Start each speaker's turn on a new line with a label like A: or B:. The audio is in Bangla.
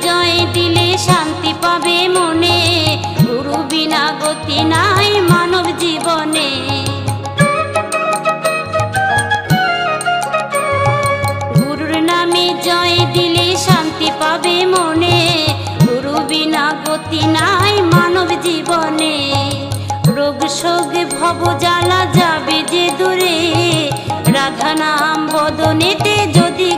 A: জয় দিলে শান্তি পাবে মনে, গুরু বিনা গতি নাই মানব জীবনে। গুরুর নামে জয় দিলে শান্তি পাবে মনে, গুরু বিনা গতি নাই মানব জীবনে। রোগ শোক ভব জ্বালা যাবে যে দূরে, রাধা নাম বদনেতে যদি